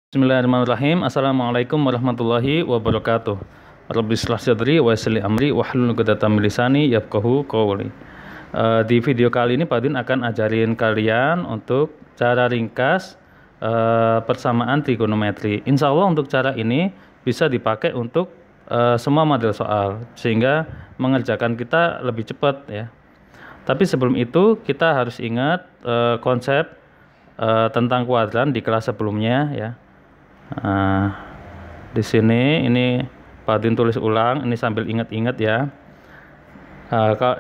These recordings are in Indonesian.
Bismillahirrahmanirrahim. Assalamualaikum warahmatullahi wabarakatuh. Rabbi shrah sadri wa yassir li amri wahlul 'uqdatam min lisani yafqahu qawli. Di video kali ini Pak Din akan ajarin kalian untuk cara ringkas persamaan trigonometri. Insya Allah untuk cara ini bisa dipakai untuk semua model soal sehingga mengerjakan kita lebih cepat ya. Tapi sebelum itu kita harus ingat konsep tentang kuadran di kelas sebelumnya ya. Nah, di sini ini Pak Din tulis ulang, ini sambil ingat-ingat ya.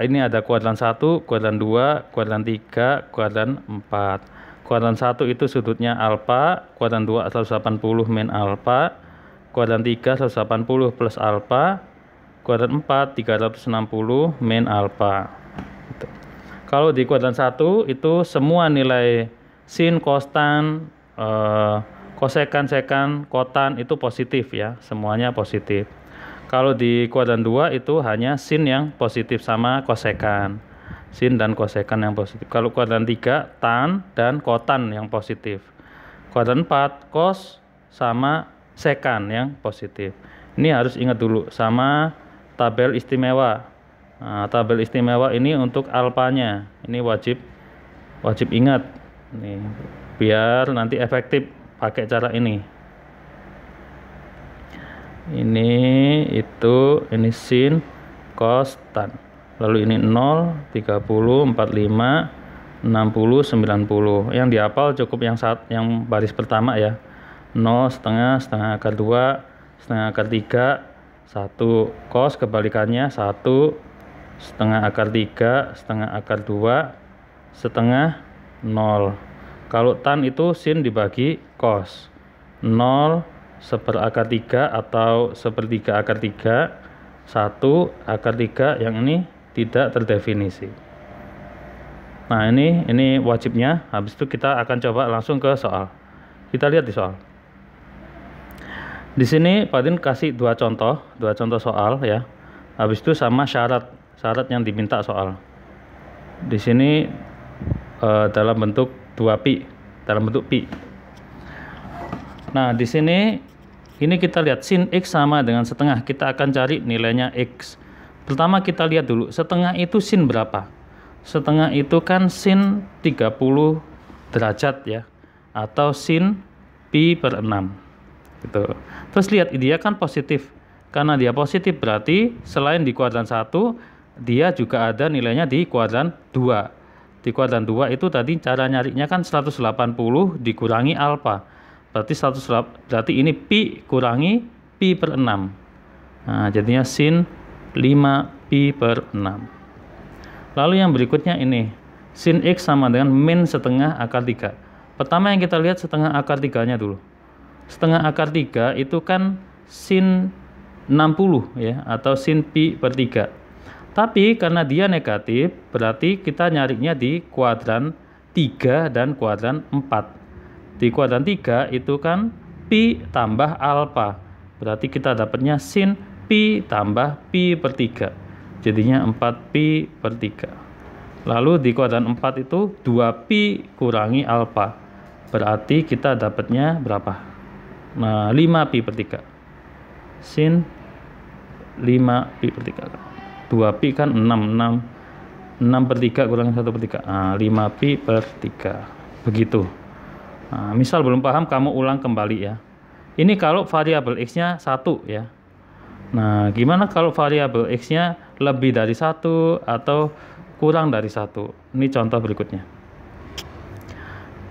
Ini ada kuadran 1, kuadran 2, kuadran 3, kuadran 4. Kuadran 1 itu sudutnya alfa, kuadran 2 180 min alfa, kuadran 3 180 plus alfa, kuadran 4 360 min alfa. Gitu. Kalau di kuadran 1 itu semua nilai sin, kostan, kosekan, sekan, kotan itu positif ya, semuanya positif. Kalau di kuadran 2 itu hanya sin yang positif sama kosekan. Sin dan kosekan yang positif. Kalau kuadran 3 tan dan kotan yang positif. Kuadran 4 kos sama sekan yang positif. Ini harus ingat dulu sama tabel istimewa. Nah, tabel istimewa ini untuk alfanya. Ini wajib ingat. Nih, biar nanti efektif pakai cara ini. Ini sin, cos, tan. Lalu ini 0, 30, 45, 60, 90. Yang dihafal cukup yang baris pertama ya. 0, setengah, setengah akar 2, setengah akar 3, 1. Cos kebalikannya 1, setengah akar 3, setengah akar 2, setengah 0. Kalau tan itu sin dibagi cos. 0 seperakar 3 atau sepertiga akar 3, 1 akar 3 yang ini tidak terdefinisi. Nah ini wajibnya. Habis itu kita akan coba langsung ke soal. Kita lihat di soal. Di sini Pak Din kasih dua contoh soal ya. Habis itu sama syarat yang diminta soal. Di sini dalam bentuk 2pi, dalam bentuk pi. Nah, di sini ini kita lihat sin x sama dengan setengah. Kita akan cari nilainya x. Pertama kita lihat dulu, setengah itu sin berapa? Setengah itu kan sin 30 derajat ya, atau sin pi per 6. Gitu. Terus lihat dia kan positif. Karena dia positif berarti selain di kuadran 1, dia juga ada nilainya di kuadran 2. Di kuadran 2 itu tadi cara nyarinya kan 180 dikurangi alfa. Berarti ini pi kurangi pi per 6. Nah, jadinya sin 5 pi per 6. Lalu yang berikutnya ini, sin x sama dengan min setengah akar 3. Pertama yang kita lihat setengah akar 3-nya dulu. Setengah akar 3 itu kan sin 60 ya, atau sin pi per 3. Tapi karena dia negatif, berarti kita nyarinya di kuadran 3 dan kuadran 4. Di kuadran 3 itu kan pi tambah alfa. Berarti kita dapatnya sin pi tambah pi per 3. Jadinya 4 pi per 3. Lalu di kuadran 4 itu 2 pi kurangi alfa. Berarti kita dapatnya berapa? Nah, 5 pi per 3. Sin 5 pi per 3. 2pi kan 6 per 3 kurang 1 per 3. Nah, 5 pi per 3. Begitu. Nah, misal belum paham, kamu ulang kembali ya. Ini kalau variabel x-nya 1 ya. Nah, gimana kalau variabel x-nya lebih dari 1 atau kurang dari 1? Ini contoh berikutnya.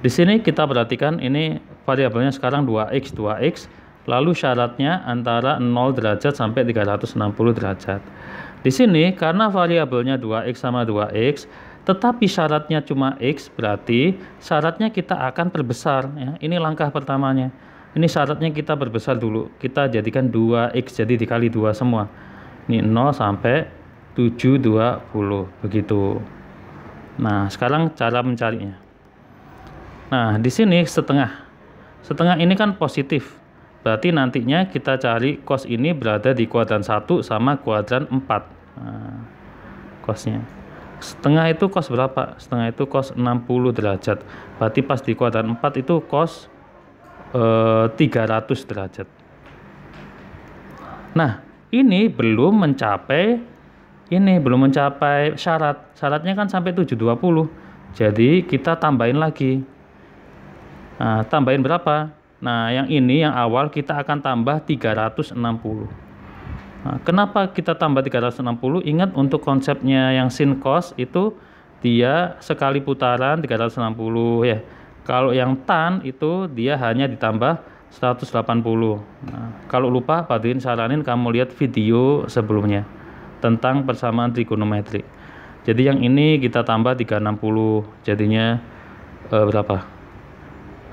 Di sini kita perhatikan ini variabelnya sekarang 2x. Lalu syaratnya antara 0 derajat sampai 360 derajat. Di sini karena variabelnya 2x sama 2x, tetapi syaratnya cuma x, berarti syaratnya kita akan perbesar ya. Ini langkah pertamanya. Ini syaratnya kita perbesar dulu. Kita jadikan 2x, jadi dikali 2 semua. Ini 0 sampai 720 begitu. Nah, sekarang cara mencarinya. Nah, di sini setengah. Setengah ini kan positif. Berarti nantinya kita cari cos ini berada di kuadran 1 sama kuadran 4. Nah, cosnya. Setengah itu cos berapa? Setengah itu cos 60 derajat. Berarti pas di kuadran 4 itu cos 300 derajat. Nah, ini belum mencapai syarat. Syaratnya kan sampai 720. Jadi kita tambahin lagi. Nah, tambahin berapa? Nah, yang ini yang awal kita akan tambah 360. Nah, kenapa kita tambah 360? Ingat untuk konsepnya yang sin cos itu dia sekali putaran 360 ya. Kalau yang tan itu dia hanya ditambah 180. Nah, kalau lupa Pak Din saranin kamu lihat video sebelumnya tentang persamaan trigonometri. Jadi yang ini kita tambah 360 jadinya berapa?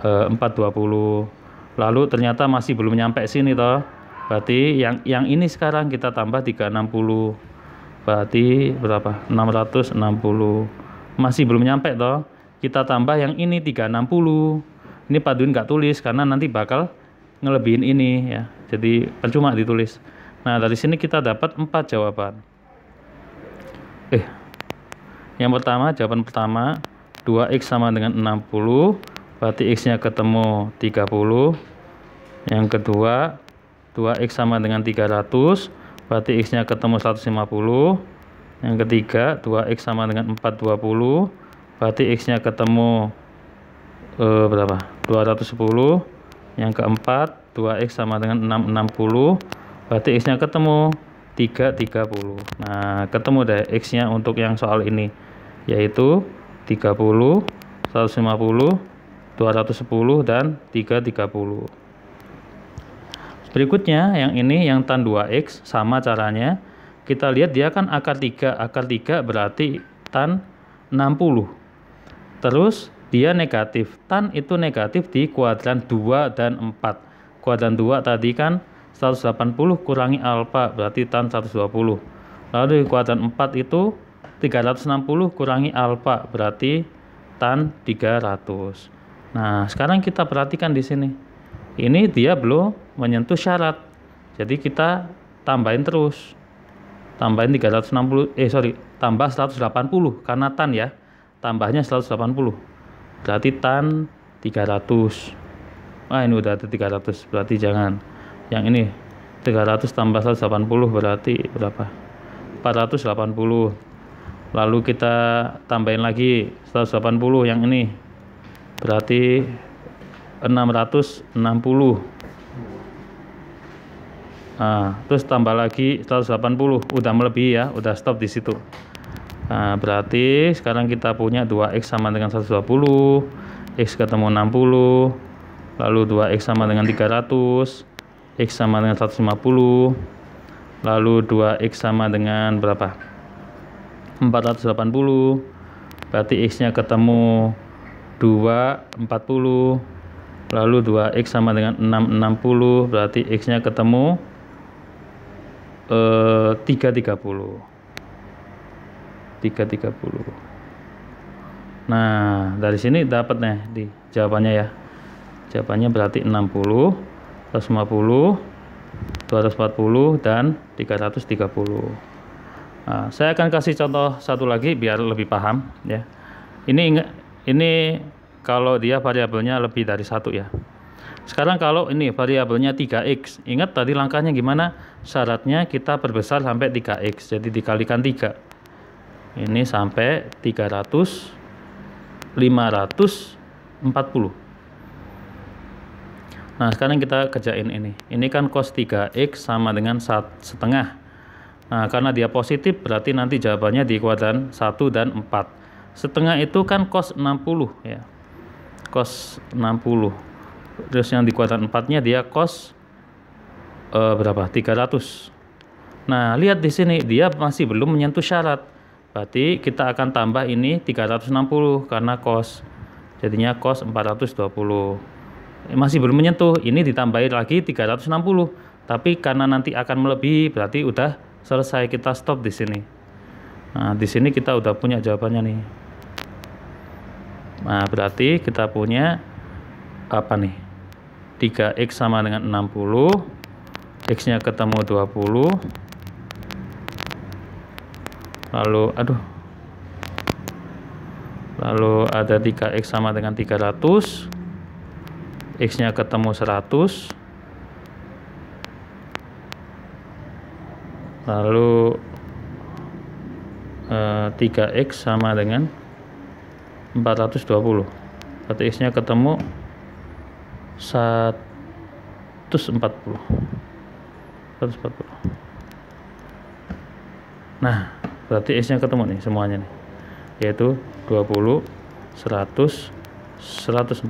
420. Lalu ternyata masih belum nyampe sini toh. Berarti yang ini sekarang kita tambah 360. Berarti berapa? 660. Masih belum nyampe toh. Kita tambah yang ini 360. Ini Pak Dun nggak tulis karena nanti bakal ngelebihin ini ya. Jadi percuma ditulis. Nah, dari sini kita dapat 4 jawaban. Yang pertama, jawaban pertama 2x sama dengan 60, berarti x-nya ketemu 30. Yang kedua, 2x sama dengan 300, berarti x-nya ketemu 150. Yang ketiga, 2x sama dengan 420, berarti x-nya ketemu berapa? 210. Yang keempat, 2x sama dengan 660, berarti x-nya ketemu 330. Nah, ketemu deh x-nya untuk yang soal ini, yaitu 30, 150, 210, dan 330. Berikutnya, yang ini, yang tan 2x, sama caranya. Kita lihat dia kan akar 3. Akar 3 berarti tan 60. Terus, dia negatif. Tan itu negatif di kuadran 2 dan 4. Kuadran 2 tadi kan 180 kurangi alfa berarti tan 120. Lalu di kuadran 4 itu 360 kurangi alfa berarti tan 300. Nah, sekarang kita perhatikan di sini. Ini dia belum menyentuh syarat. Jadi kita tambahin terus. Tambahin 360 tambah 180 karena tan ya. Tambahnya 180. Berarti tan 300. Ini udah ada 300, berarti jangan. Yang ini 300 tambah 180 berarti berapa? 480. Lalu kita tambahin lagi 180 yang ini. Berarti 660. Nah, terus tambah lagi 180, udah melebihi ya, udah stop di situ. Nah, berarti sekarang kita punya 2x sama dengan 120, x ketemu 60, lalu 2x sama dengan 300, x sama dengan 150, lalu 2x sama dengan berapa? 480, berarti x-nya ketemu 240, lalu 2x sama dengan 660, berarti x-nya ketemu 330. Nah, dari sini dapat nih di jawabannya ya. Jawabannya berarti 60, 150, 240, dan 330. Nah, saya akan kasih contoh satu lagi biar lebih paham ya. Ini kalau dia variabelnya lebih dari 1 ya. Sekarang kalau ini variabelnya 3x, ingat tadi langkahnya gimana? Syaratnya kita perbesar sampai 3x, jadi dikalikan 3. Ini sampai 300, 540. Nah, sekarang kita kerjain ini. Ini kan cos 3x sama dengan 1/2. Nah, karena dia positif berarti nanti jawabannya di kuadran 1 dan 4. Setengah itu kan cos 60 ya. Cos 60. Terus yang di kuadran 4-nya dia cos berapa? 300. Nah, lihat di sini dia masih belum menyentuh syarat. Berarti kita akan tambah ini 360 karena cos. Jadinya cos 420. Masih belum menyentuh, ini ditambahin lagi 360. Tapi karena nanti akan melebihi, berarti udah selesai, kita stop di sini. Nah, di sini kita udah punya jawabannya nih. Nah, berarti kita punya apa nih? 3x sama dengan 60, x-nya ketemu 20. Lalu ada 3x sama dengan 300. X-nya ketemu 100, lalu 3X sama dengan 420, berarti X-nya ketemu 140. Nah, berarti X-nya ketemu nih semuanya nih, yaitu 20, 100, 140.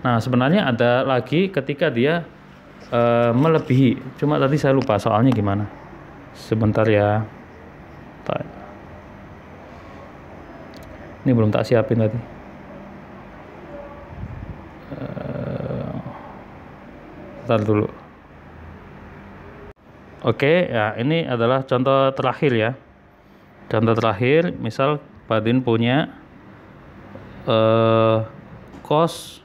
Nah, sebenarnya ada lagi ketika dia melebihi, cuma tadi saya lupa soalnya gimana. Sebentar ya. Ini belum tak siapin tadi. Bentar dulu. Oke, ya ini adalah contoh terakhir ya. Contoh terakhir, misal Padin punya cos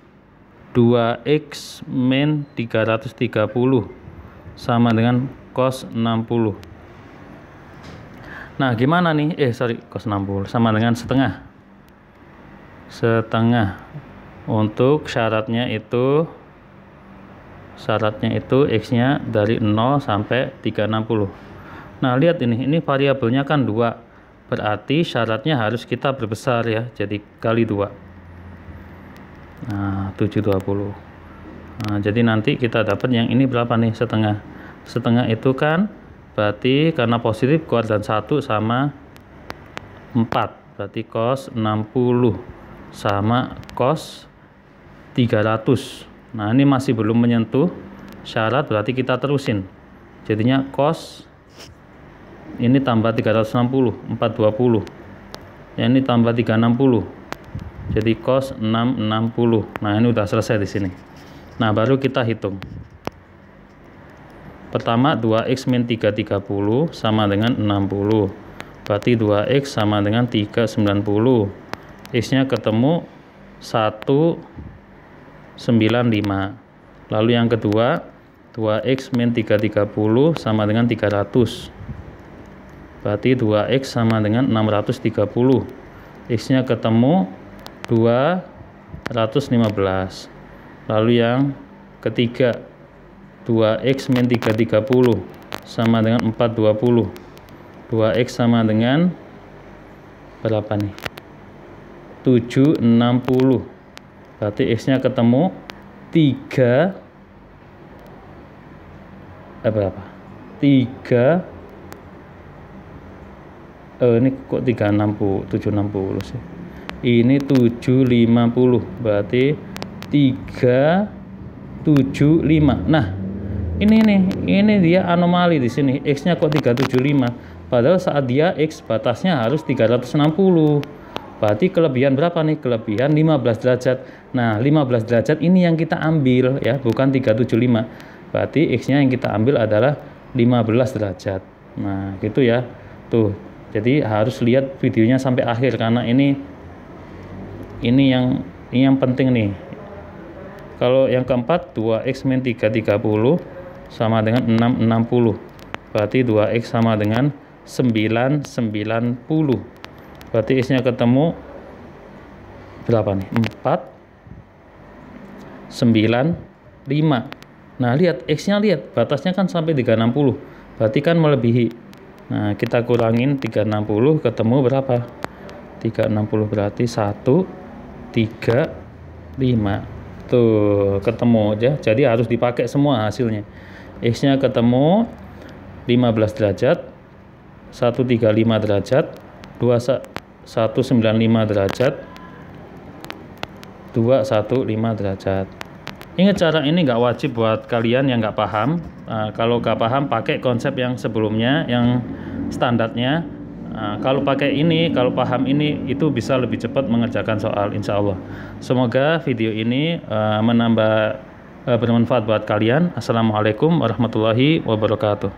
2X min 330 sama dengan cos 60. Nah, gimana nih? Cos 60 sama dengan setengah. Untuk syaratnya itu X-nya dari 0 sampai 360. Nah, lihat ini variabelnya kan 2. Berarti syaratnya harus kita berbesar ya. Jadi kali 2. Nah, 720. Nah, jadi nanti kita dapat yang ini berapa nih? Setengah. Setengah itu kan berarti karena positif kuadran 1 sama 4. Berarti cos 60 sama cos 300. Nah, ini masih belum menyentuh syarat, berarti kita terusin. Jadinya cos ini tambah 360, 420. Ya, ini tambah 360. Jadi cos 660. Nah, ini udah selesai di sini. Nah, baru kita hitung. Pertama 2X min 330 sama dengan 60. Berarti 2X sama dengan 390. X-nya ketemu 195. Lalu yang kedua 2X min 330 sama dengan 300. Berarti 2X sama dengan 630. X-nya ketemu 215. Lalu yang ketiga 2X min 330 sama dengan 420. 2X sama dengan berapa nih? 760. Berarti X-nya ketemu 3 berapa? 3 ini kok 360, 760 sih. Ini 750, berarti 375. Nah, ini dia anomali di sini. X-nya kok 375? Padahal saat dia X batasnya harus 360. Berarti kelebihan berapa nih? Kelebihan 15 derajat. Nah, 15 derajat ini yang kita ambil ya, bukan 375. Berarti X-nya yang kita ambil adalah 15 derajat. Nah, gitu ya. Tuh. Jadi harus lihat videonya sampai akhir karena ini yang penting nih. Kalau yang keempat 2X min 330 sama dengan 660. Berarti 2X sama dengan 990. Berarti X-nya ketemu berapa nih? 495. Nah, lihat X-nya, lihat batasnya kan sampai 360. Berarti kan melebihi. Nah, kita kurangin 360 ketemu berapa? 360 berarti 135. Tuh, ketemu aja. Jadi harus dipakai semua hasilnya. X-nya ketemu 15 derajat, 135 derajat, 195 derajat, 215 derajat. Ingat, cara ini nggak wajib buat kalian yang nggak paham. Kalau nggak paham pakai konsep yang sebelumnya, yang standarnya. Kalau pakai ini, kalau paham ini, itu bisa lebih cepat mengerjakan soal, insya Allah. Semoga video ini bermanfaat buat kalian. Assalamualaikum warahmatullahi wabarakatuh.